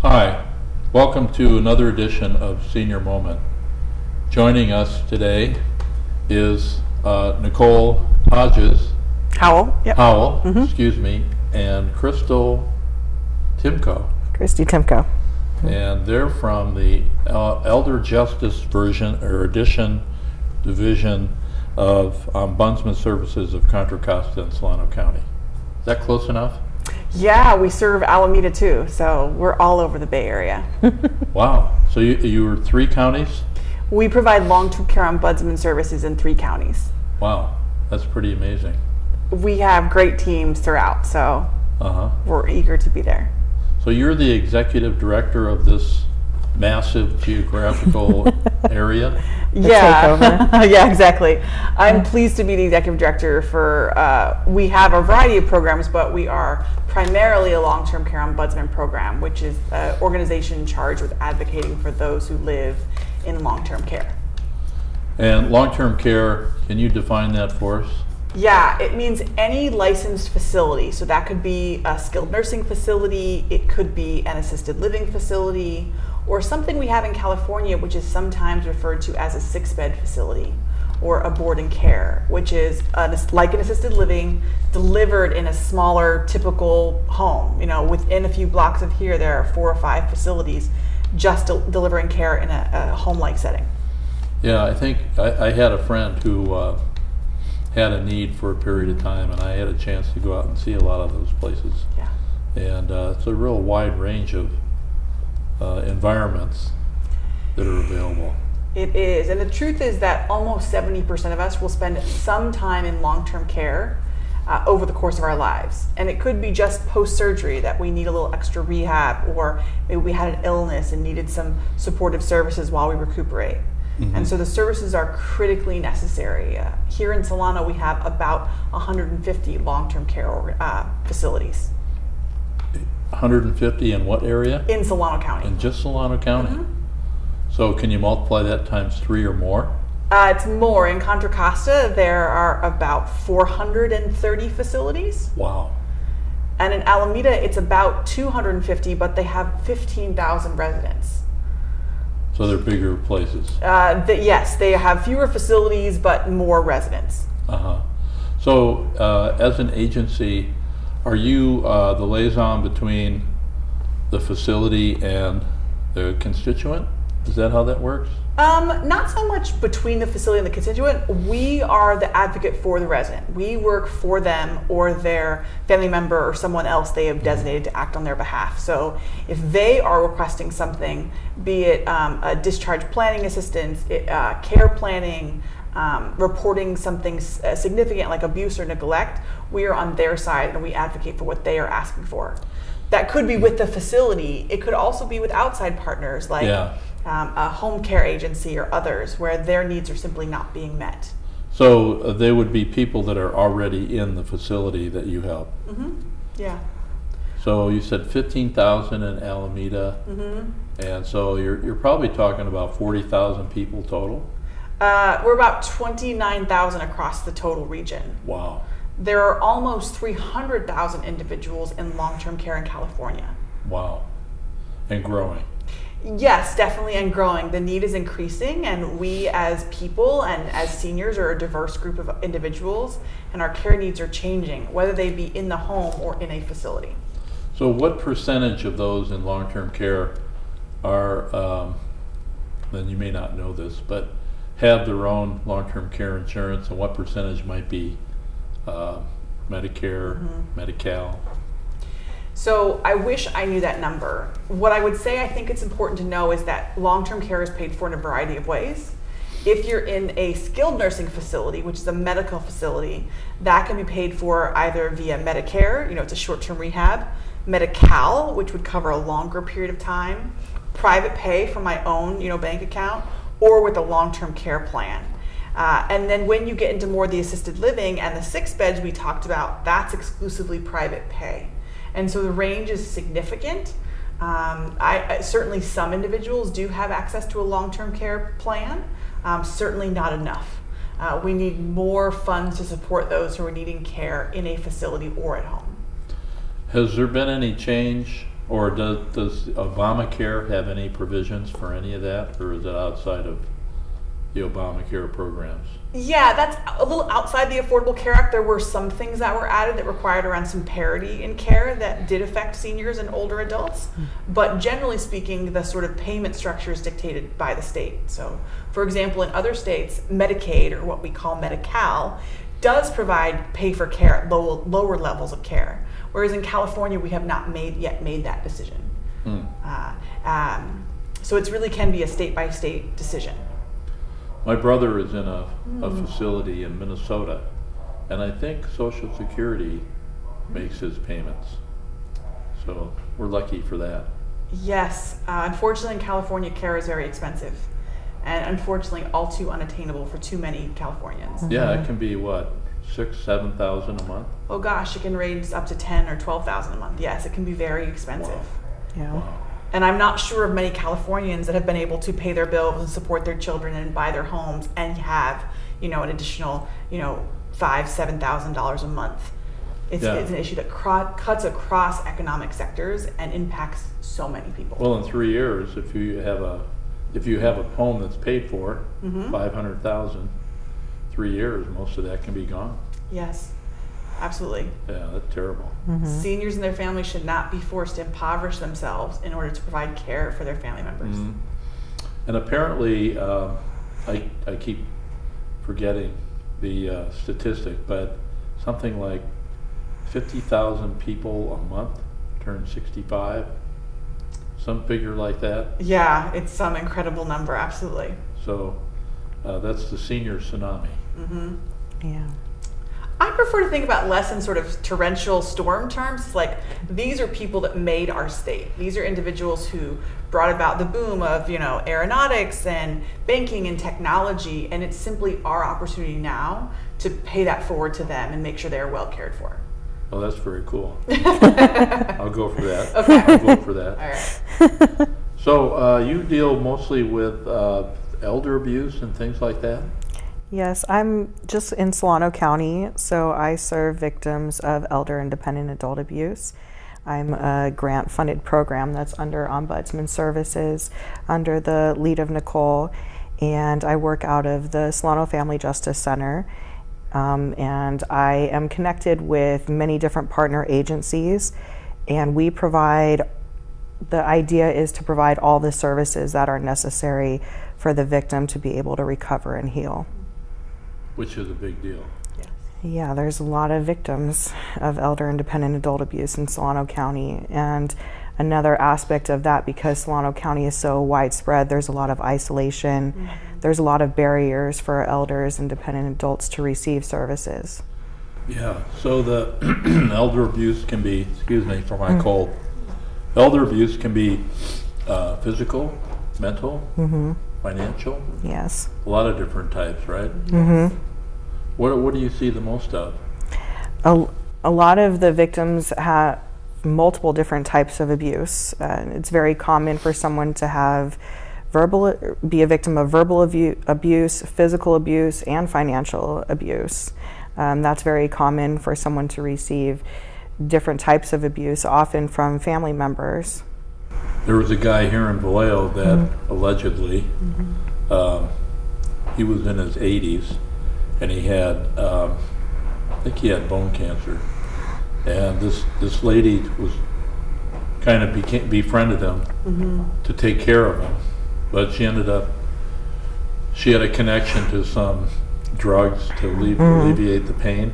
Hi, welcome to another edition of Senior Moment. Joining us today is Nicole Howell, excuse me, and Christy Timko. And they're from the Elder Justice Division of Ombudsman Services of Contra Costa and Solano County. Is that close enough? Yeah, we serve Alameda too, so we're all over the Bay Area. Wow. So you were 3 counties? We provide long-term care ombudsman services in 3 counties. Wow, that's pretty amazing. We have great teams throughout, so we're eager to be there. So you're the executive director of this massive geographical area? Yeah, yeah, exactly. I'm pleased to be the executive director for, we have a variety of programs, but we are primarily a long-term care ombudsman program, which is an organization charged with advocating for those who live in long-term care. And long-term care, can you define that for us? Yeah, it means any licensed facility. So that could be a skilled nursing facility, it could be an assisted living facility, or something we have in California, which is sometimes referred to as a 6-bed facility, or a board and care, which is like an assisted living delivered in a smaller typical home. You know, within a few blocks of here, there are 4 or 5 facilities just delivering care in a home-like setting. Yeah, I think I had a friend who had a need for a period of time, and I had a chance to go out and see a lot of those places. Yeah. And it's a real wide range of environments that are available. It is, and the truth is that almost 70% of us will spend some time in long-term care over the course of our lives. And it could be just post-surgery that we need a little extra rehab, or maybe we had an illness and needed some supportive services while we recuperate. And so the services are critically necessary. Here in Solano, we have about 150 long-term care facilities. 150 in what area? In Solano County. In just Solano County? So can you multiply that times 3 or more? It's more. In Contra Costa, there are about 430 facilities. Wow. And in Alameda, it's about 250, but they have 15,000 residents. So they're bigger places. Yes, they have fewer facilities, but more residents. So as an agency, are you the liaison between the facility and the constituent? Is that how that works? Not so much between the facility and the constituent. We are the advocate for the resident. We work for them or their family member or someone else they have designated to act on their behalf. So if they are requesting something, be it a discharge planning assistance, care planning, reporting something significant like abuse or neglect, we are on their side and we advocate for what they are asking for. That could be with the facility. It could also be with outside partners like a home care agency or others where their needs are simply not being met. So they would be people that are already in the facility that you help? Yeah. So you said 15,000 in Alameda, and so you're probably talking about 40,000 people total? We're about 29,000 across the total region. Wow. There are almost 300,000 individuals in long-term care in California. Wow. And growing. Yes, definitely, and growing. The need is increasing, and we as people and as seniors are a diverse group of individuals, and our care needs are changing, whether they be in the home or in a facility. So what percentage of those in long-term care are, and you may not know this, but have their own long-term care insurance, and what percentage might be Medicare, Medi-Cal? So I wish I knew that number. What I would say I think it's important to know is that long-term care is paid for in a variety of ways. If you're in a skilled nursing facility, which is a medical facility, that can be paid for either via Medicare, you know, it's a short-term rehab, Medi-Cal, which would cover a longer period of time, private pay from my own, you know, bank account, or with a long-term care plan. And then when you get into more the assisted living and the 6 beds we talked about, that's exclusively private pay. And so the range is significant. Certainly some individuals do have access to a long-term care plan, certainly not enough. We need more funds to support those who are needing care in a facility or at home. Has there been any change Or does Obamacare have any provisions for any of that, or is it outside of the Obamacare programs? Yeah, that's a little outside the Affordable Care Act. There were some things that were added that required around some parity in care that did affect seniors and older adults. But generally speaking, the sort of payment structure is dictated by the state. So, for example, in other states, Medicaid, or what we call Medi-Cal, does provide pay for care at lower levels of care. Whereas in California, we have not yet made that decision. So it really can be a state-by-state decision. My brother is in a facility in Minnesota, and I think Social Security makes his payments. So we're lucky for that. Yes, unfortunately in California, care is very expensive, and unfortunately all too unattainable for too many Californians. Yeah, it can be what, $6,000-7,000 a month? Oh gosh, it can range up to $10,000 or $12,000 a month. Yes, it can be very expensive. Wow. Yeah. Wow. And I'm not sure of many Californians that have been able to pay their bills and support their children and buy their homes and have, an additional, $5,000-7,000 a month. It's an issue that cuts across economic sectors and impacts so many people. Well, in 3 years, if you have a home that's paid for, $500,000, 3 years, most of that can be gone. Yes, absolutely. Yeah, that's terrible. Seniors and their families should not be forced to impoverish themselves in order to provide care for their family members. And apparently, I keep forgetting the statistic, but something like 50,000 people a month turn 65, some figure like that. Yeah, it's some incredible number, absolutely. So that's the senior tsunami. Yeah. I prefer to think about less in sort of torrential storm terms. It's like, these are people that made our state. These are individuals who brought about the boom of, aeronautics and banking and technology, and it's simply our opportunity now to pay that forward to them and make sure they're well cared for. Oh, that's very cool. I'll go for that. Okay. I'll vote for that. All right. So you deal mostly with elder abuse and things like that? Yes, I'm just in Solano County, so I serve victims of elder and dependent adult abuse. I'm a grant-funded program that's under Ombudsman services, under the lead of Nicole, and I work out of the Solano Family Justice Center. And I am connected with many different partner agencies, and we provide, the idea is to provide all the services that are necessary for the victim to be able to recover and heal. Which is a big deal. Yeah, there's a lot of victims of elder and dependent adult abuse in Solano County, and another aspect of that, because Solano County is so widespread, there's a lot of isolation. There's a lot of barriers for elders and dependent adults to receive services. Yeah, so the elder abuse can be, excuse me for my cold, elder abuse can be physical, mental, financial. Yes. A lot of different types, right? What do you see the most of? A lot of the victims have multiple different types of abuse. It's very common for someone to have be a victim of verbal abuse, physical abuse, and financial abuse. That's very common for someone to receive different types of abuse, often from family members. There was a guy here in Vallejo that allegedly, he was in his 80s, and he had, I think he had bone cancer. And this lady was kind of befriended him to take care of him. But she had a connection to some drugs to alleviate the pain,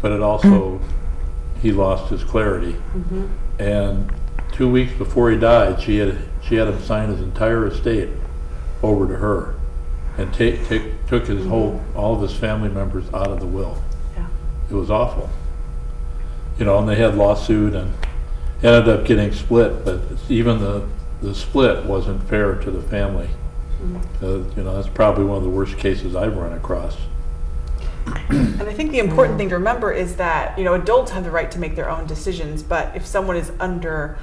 but it also, he lost his clarity. And 2 weeks before he died, she had him sign his entire estate over to her, and took his all of his family members out of the will. Yeah. It was awful. And they had lawsuit and ended up getting split, but even the split wasn't fair to the family. That's probably one of the worst cases I've run across. And I think the important thing to remember is that adults have the right to make their own decisions, but if someone is under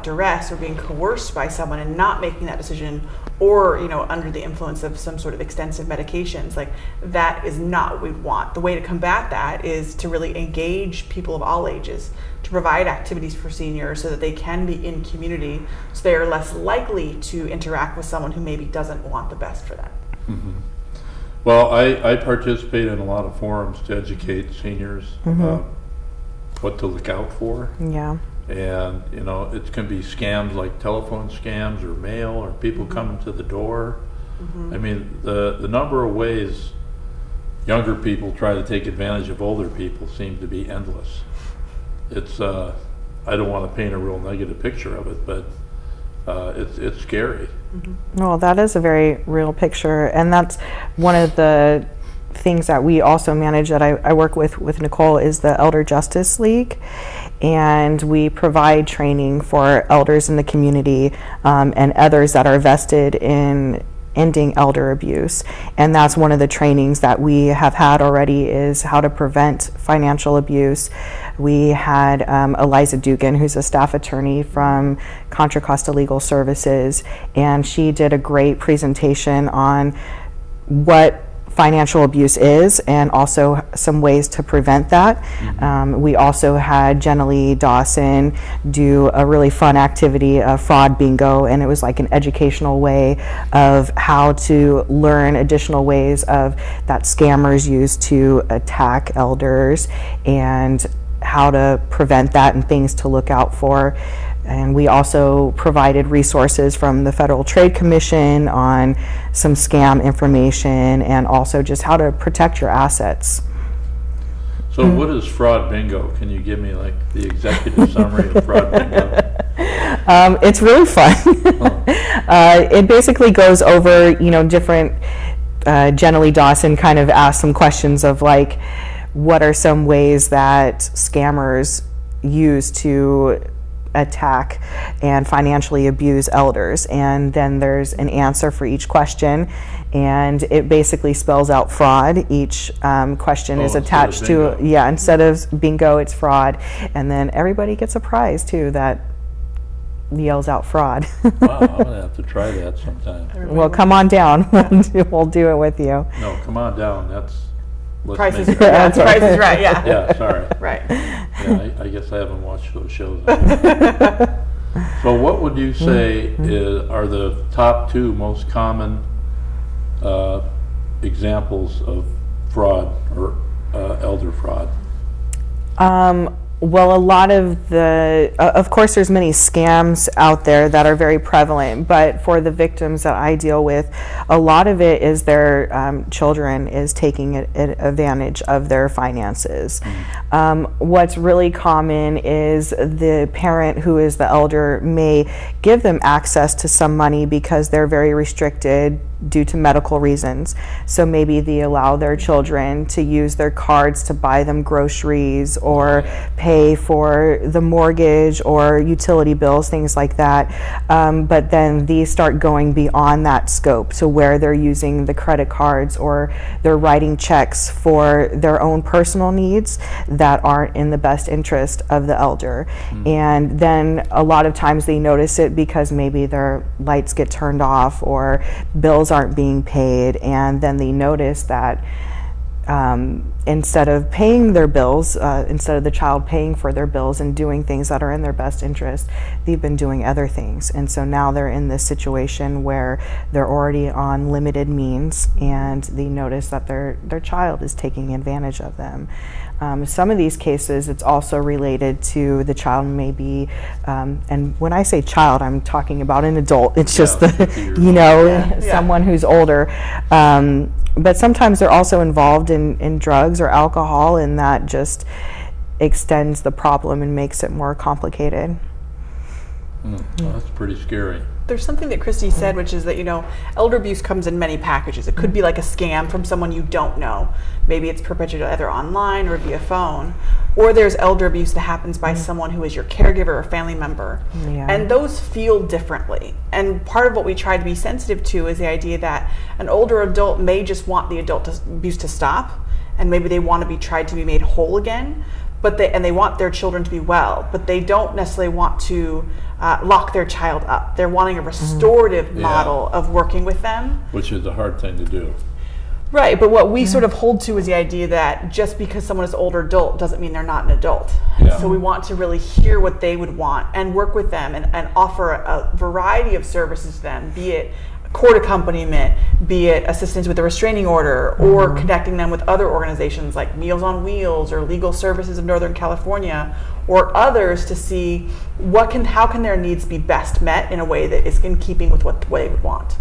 duress or being coerced by someone and not making that decision, or under the influence of some sort of extensive medications, like that is not what we'd want. The way to combat that is to really engage people of all ages, to provide activities for seniors so that they can be in community, so they are less likely to interact with someone who maybe doesn't want the best for them. Mm-hmm. Well, I participate in a lot of forums to educate seniors about what to look out for. Yeah. And it can be scams like telephone scams or mail or people coming to the door. I mean, the number of ways younger people try to take advantage of older people seem to be endless. It's I don't want to paint a real negative picture of it, but it's scary. Well, that is a very real picture, and that's one of the things that we also manage that I work with Nicole is the Elder Justice League, and we provide training for elders in the community and others that are vested in ending elder abuse. And that's one of the trainings that we have had already, is how to prevent financial abuse. We had Eliza Dugan, who's a staff attorney from Contra Costa Legal Services, and she did a great presentation on what financial abuse is and also some ways to prevent that. We also had Jenna Lee Dawson do a really fun activity, a fraud bingo, and it was like an educational way of how to learn additional ways of that scammers use to attack elders and how to prevent that and things to look out for. And we also provided resources from the Federal Trade Commission on some scam information and also just how to protect your assets. So what is fraud bingo? Can you give me like the executive summary of fraud bingo? It's really fun. It basically goes over, different, Jenna Lee Dawson kind of asked some questions of like, what are some ways that scammers use to attack and financially abuse elders, and then there's an answer for each question, and it basically spells out fraud. Each question is attached to, instead of bingo, it's fraud, and then everybody gets a prize too that yells out fraud. Wow, I'm gonna have to try that sometime. Well, come on down. We'll do it with you. No, come on down. Price is right. Yeah. Yeah, sorry. Right. Yeah, I guess I haven't watched those shows. So what would you say are the top two most common examples of fraud or elder fraud? Well, a lot of the, of course, there's many scams out there that are very prevalent, but for the victims that I deal with, a lot of it is their children is taking advantage of their finances. What's really common is the parent who is the elder may give them access to some money because they're very restricted due to medical reasons. So maybe they allow their children to use their cards to buy them groceries or pay for the mortgage or utility bills, things like that. But then these start going beyond that scope to where they're using the credit cards or they're writing checks for their own personal needs that aren't in the best interest of the elder. And then a lot of times they notice it because maybe their lights get turned off or bills aren't being paid, and then they notice that instead of paying their bills, instead of the child paying for their bills and doing things that are in their best interest, they've been doing other things. And so now they're in this situation where they're already on limited means and they notice that their child is taking advantage of them. Some of these cases, it's also related to the child may be, and when I say child, I'm talking about an adult. It's just someone who's older. But sometimes they're also involved in drugs or alcohol, and that just extends the problem and makes it more complicated. Well, that's pretty scary. There's something that Christy said, which is that, elder abuse comes in many packages. It could be like a scam from someone you don't know. Maybe it's perpetrated either online or via phone. Or there's elder abuse that happens by someone who is your caregiver or family member. And those feel differently. And part of what we try to be sensitive to is the idea that an older adult may just want the abuse to stop, and maybe they want to be tried to be made whole again. but they want their children to be well, but they don't necessarily want to lock their child up. They're wanting a restorative model of working with them. Which is a hard thing to do. Right, but what we sort of hold to is the idea that just because someone is an older adult doesn't mean they're not an adult. Yeah. So we want to really hear what they would want and work with them and offer a variety of services to them, be it court accompaniment, be it assistance with a restraining order, or connecting them with other organizations like Meals on Wheels or Legal Services of Northern California or others to see how can their needs be best met in a way that is in keeping with what they would want.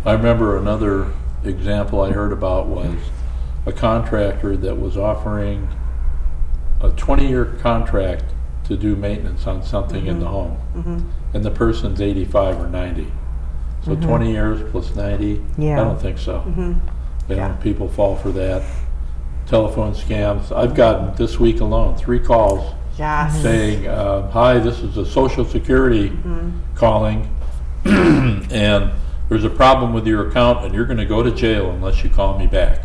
I remember another example I heard about was a contractor that was offering a 20-year contract to do maintenance on something in the home, and the person's 85 or 90. So 20 years plus 90? Yeah. I don't think so. People fall for that. Telephone scams. I've gotten this week alone 3 calls saying, hi, this is a Social Security calling, and there's a problem with your account and you're going to go to jail unless you call me back.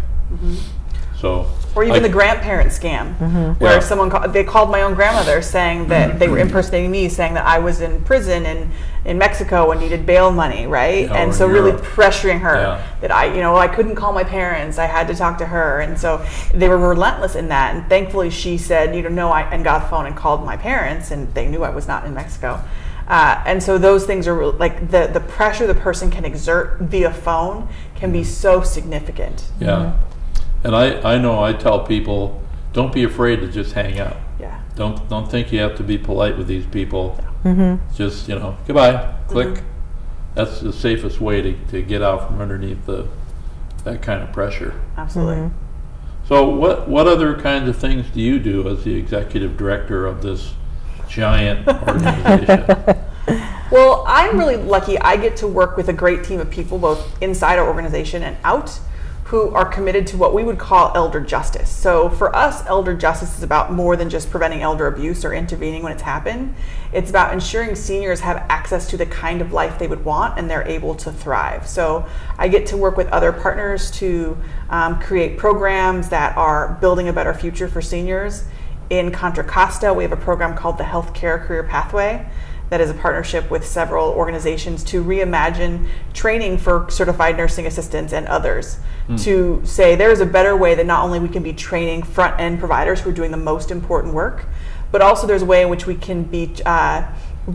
So, or even the grandparent scam, where someone they called my own grandmother saying that they were impersonating me, saying that I was in prison in Mexico and needed bail money, right? And so really pressuring her that I couldn't call my parents, I had to talk to her, and so they were relentless in that. And thankfully, she said, no, and got the phone and called my parents, and they knew I was not in Mexico. And so those things are like the pressure the person can exert via phone can be so significant. Yeah. And I know I tell people, don't be afraid to just hang up. Yeah. Don't think you have to be polite with these people. Just, goodbye, click. That's the safest way to get out from underneath that kind of pressure. Absolutely. So what other kinds of things do you do as the executive director of this giant organization? Well, I'm really lucky. I get to work with a great team of people, both inside our organization and out, who are committed to what we would call elder justice. So for us, elder justice is about more than just preventing elder abuse or intervening when it's happened. It's about ensuring seniors have access to the kind of life they would want and they're able to thrive. So I get to work with other partners to create programs that are building a better future for seniors. In Contra Costa, we have a program called the Healthcare Career Pathway that is a partnership with several organizations to reimagine training for certified nursing assistants and others to say there is a better way that not only we can be training front-end providers who are doing the most important work, but also there's a way in which we can be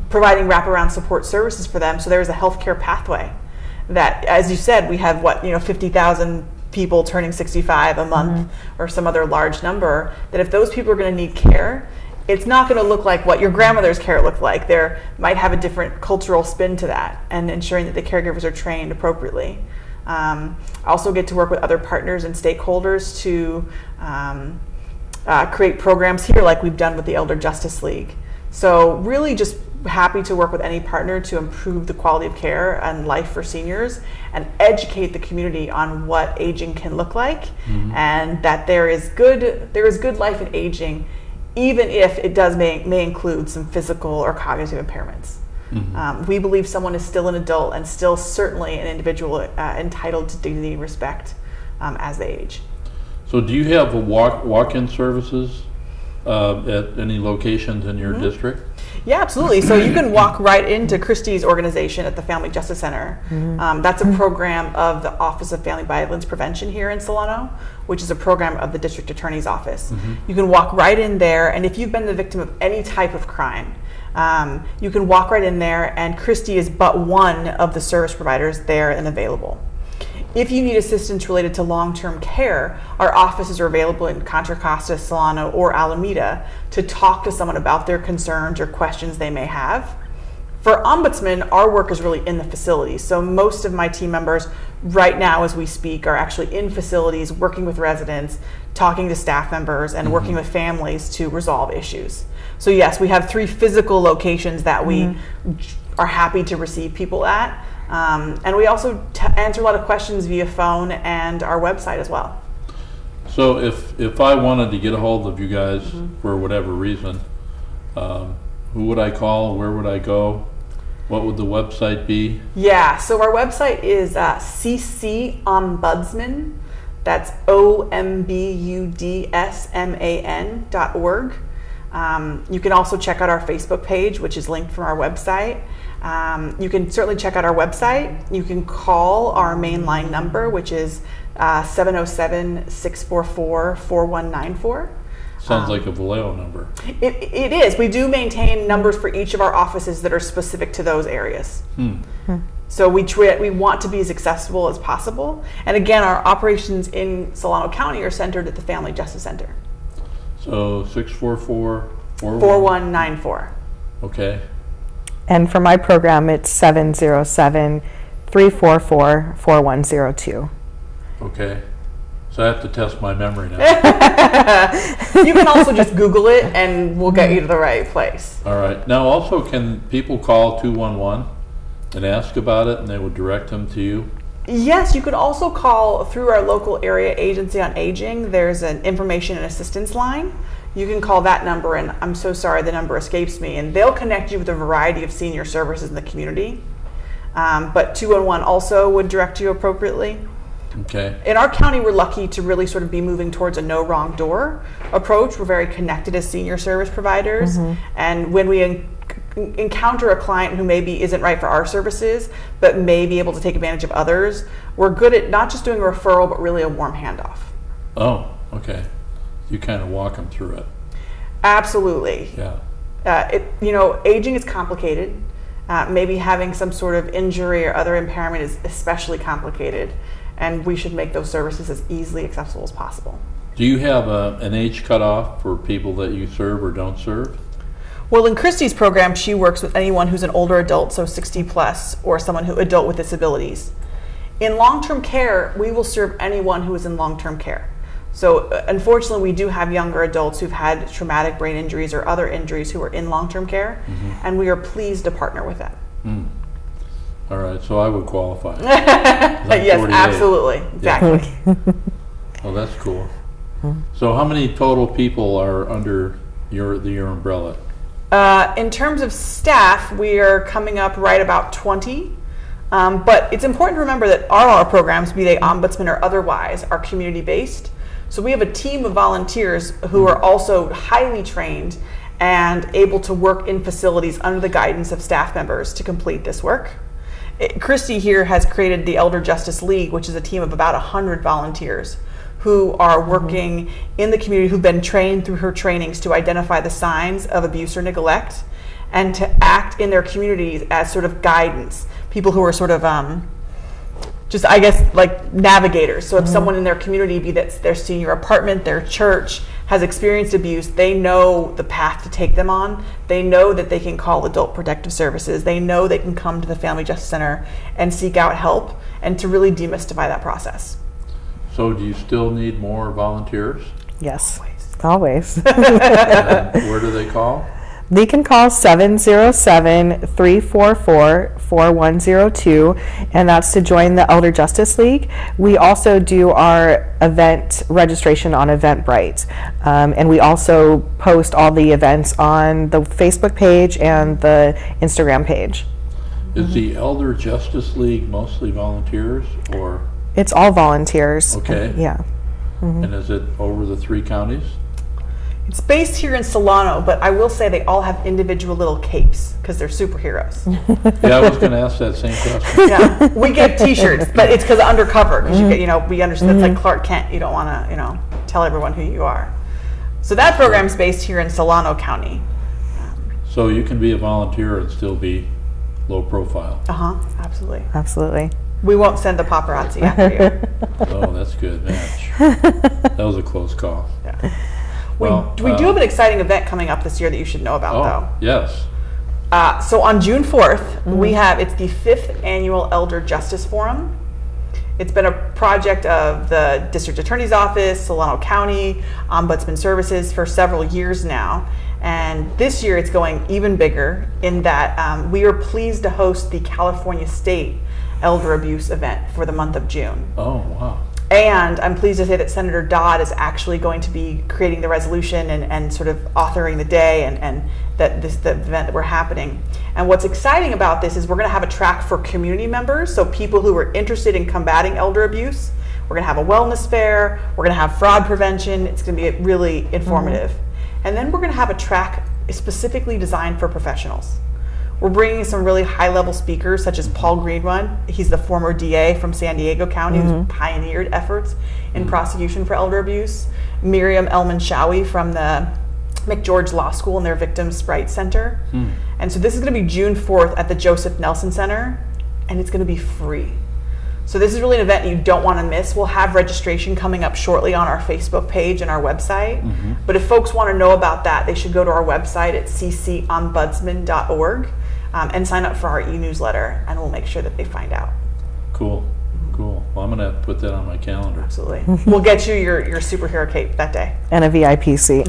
providing wraparound support services for them. So there's a healthcare pathway that, as you said, we have 50,000 people turning 65 a month or some other large number, that if those people are going to need care, it's not going to look like what your grandmother's care looked like. There might have a different cultural spin to that, and ensuring that the caregivers are trained appropriately. I also get to work with other partners and stakeholders to create programs here like we've done with the Elder Justice League. So really just happy to work with any partner to improve the quality of care and life for seniors and educate the community on what aging can look like, and that there is good life in aging, even if it may include some physical or cognitive impairments. We believe someone is still an adult and still certainly an individual entitled to dignity and respect as they age. So do you have walk-in services at any locations in your district? Yeah, absolutely. So you can walk right into Christy's organization at the Family Justice Center. That's a program of the Office of Family Violence Prevention here in Solano, which is a program of the District Attorney's Office. You can walk right in there, and if you've been the victim of any type of crime, you can walk right in there, and Christy is but one of the service providers there and available. If you need assistance related to long-term care, our offices are available in Contra Costa, Solano, or Alameda to talk to someone about their concerns or questions they may have. For Ombudsman, our work is really in the facility. So most of my team members right now as we speak are actually in facilities, working with residents, talking to staff members, and working with families to resolve issues. So yes, we have 3 physical locations that we are happy to receive people at. And we also answer a lot of questions via phone and our website as well. So if I wanted to get a hold of you guys for whatever reason, who would I call? Where would I go? What would the website be? Yeah, so our website is CC Ombudsman. That's ombudsman.org. You can also check out our Facebook page, which is linked from our website. You can certainly check out our website. You can call our mainline number, which is 707-644-4194. Sounds like a Vallejo number. It is. We do maintain numbers for each of our offices that are specific to those areas. So we want to be as accessible as possible. And again, our operations in Solano County are centered at the Family Justice Center. So 644-4194. Okay. And for my program, it's 707-344-4102. Okay. So I have to test my memory now. You can also just Google it and we'll get you to the right place. All right. Now also, can people call 211 and ask about it and they would direct them to you? Yes, you could also call through our local area agency on aging. There's an information and assistance line. You can call that number, and I'm so sorry the number escapes me, and they'll connect you with a variety of senior services in the community. But 211 also would direct you appropriately. Okay. In our county, we're lucky to really sort of be moving towards a no wrong door approach. We're very connected as senior service providers. And when we encounter a client who maybe isn't right for our services, but may be able to take advantage of others, we're good at not just doing a referral, but really a warm handoff. Oh, okay. You kind of walk them through it. Absolutely. Yeah. Aging is complicated. Maybe having some sort of injury or other impairment is especially complicated. And we should make those services as easily accessible as possible. Do you have an age cutoff for people that you serve or don't serve? Well, in Christy's program, she works with anyone who's an older adult, so 60 plus, or adult with disabilities. In long-term care, we will serve anyone who is in long-term care. So unfortunately, we do have younger adults who've had traumatic brain injuries or other injuries who are in long-term care, and we are pleased to partner with them. All right, so I would qualify. Yes, 48. absolutely. Exactly. Yeah. Well, that's cool. So how many total people are under your umbrella? In terms of staff, we are coming up right about 20. But it's important to remember that all our programs, be they Ombudsman or otherwise, are community-based. So we have a team of volunteers who are also highly trained and able to work in facilities under the guidance of staff members to complete this work. Christy here has created the Elder Justice League, which is a team of about 100 volunteers who are working in the community, who've been trained through her trainings to identify the signs of abuse or neglect and to act in their communities as sort of guidance. People who are sort of just, I guess, like navigators. So if someone in their community, be that their senior apartment, their church, has experienced abuse, they know the path to take them on. They know that they can call Adult Protective Services. They know they can come to the Family Justice Center and seek out help, and to really demystify that process. So do you still need more volunteers? Yes, always. And where do they call? They can call 707-344-4102, and that's to join the Elder Justice League. We also do our event registration on Eventbrite, and we also post all the events on the Facebook page and the Instagram page. Is the Elder Justice League mostly volunteers, or? It's all volunteers. Okay. Yeah. And is it over the 3 counties? It's based here in Solano, but I will say they all have individual little capes because they're superheroes. Yeah, I was going to ask that same question. Yeah, we get T-shirts, but it's because undercover. Because we understand it's like Clark Kent. You don't want to, tell everyone who you are. So that program's based here in Solano County. So you can be a volunteer and still be low profile. Absolutely. Absolutely. We won't send the paparazzi after you. Oh, that's good, man. That was a close call. Yeah. Well, we do have an exciting event coming up this year that you should know about, though. Yes. So on June 4th, it's the 5th Annual Elder Justice Forum. It's been a project of the District Attorney's Office, Solano County, Ombudsman Services for several years now. And this year it's going even bigger in that we are pleased to host the California State Elder Abuse event for the month of June. Oh, wow. And I'm pleased to say that Senator Dodd is actually going to be creating the resolution and sort of authoring the day and the event that we're happening. And what's exciting about this is we're going to have a track for community members, so people who are interested in combating elder abuse. We're going to have a wellness fair. We're going to have fraud prevention. It's going to be really informative. And then we're going to have a track specifically designed for professionals. We're bringing some really high-level speakers, such as Paul Greenrun. He's the former DA from San Diego County who's pioneered efforts in prosecution for elder abuse. Miriam Elman-Shawi from the McGeorge Law School and their Victims' Rights Center. And so this is going to be June 4th at the Joseph Nelson Center, and it's going to be free. So this is really an event you don't want to miss. We'll have registration coming up shortly on our Facebook page and our website. But if folks want to know about that, they should go to our website at ccombudsman.org and sign up for our e-newsletter, and we'll make sure that they find out. Cool. Cool. Well, I'm going to have to put that on my calendar. Absolutely. We'll get you your superhero cape that day. And a VIP seat.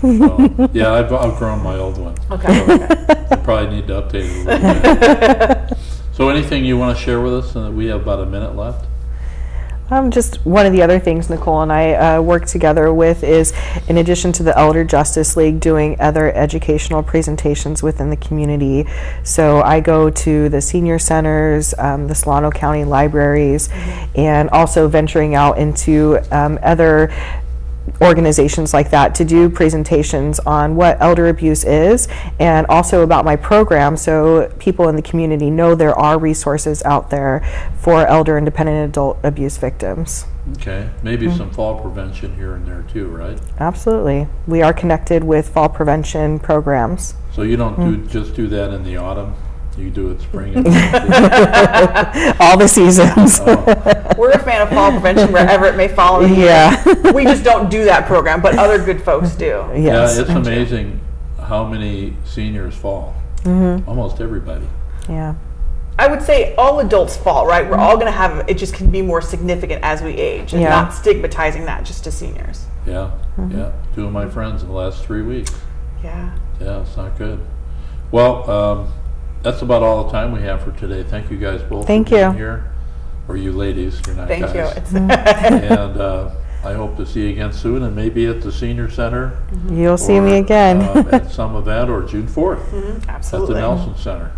Well, yeah, I've outgrown my old one. Okay. So I probably need to update it a little bit. So anything you want to share with us? We have about a minute left. Just one of the other things Nicole and I work together with is, in addition to the Elder Justice League, doing other educational presentations within the community. So I go to the senior centers, the Solano County libraries, and also venturing out into other organizations like that to do presentations on what elder abuse is, and also about my program, so people in the community know there are resources out there for elder and dependent adult abuse victims. Okay, maybe some fall prevention here and there too, right? Absolutely. We are connected with fall prevention programs. So you don't just do that in the autumn? You do it spring and All the seasons. We're a fan of fall prevention wherever it may fall in the year. We just don't do that program, but other good folks do. Yes. Yeah, it's amazing how many seniors fall. Almost everybody. Yeah. I would say all adults fall, right? We're all going to have, it just can be more significant as we age, and not stigmatizing that just to seniors. Yeah, yeah. 2 of my friends in the last 3 weeks. Yeah. Yeah, it's not good. Well, that's about all the time we have for today. Thank you guys both for being here. Or you ladies, you're not Thank guys. you. And I hope to see you again soon, and maybe at the Senior Center. You'll see me again. At some event, or June 4th. Absolutely. At the Nelson Center.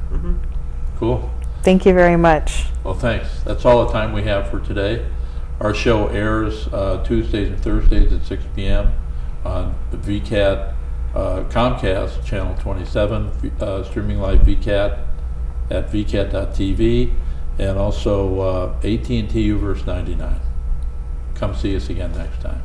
Cool. Thank you very much. Well, thanks. That's all the time we have for today. Our show airs Tuesdays and Thursdays at 6 p.m. on the VCAT Comcast Channel 27, streaming live VCAT at VCAT.tv, and also AT&T Uverse 99. Come see us again next time.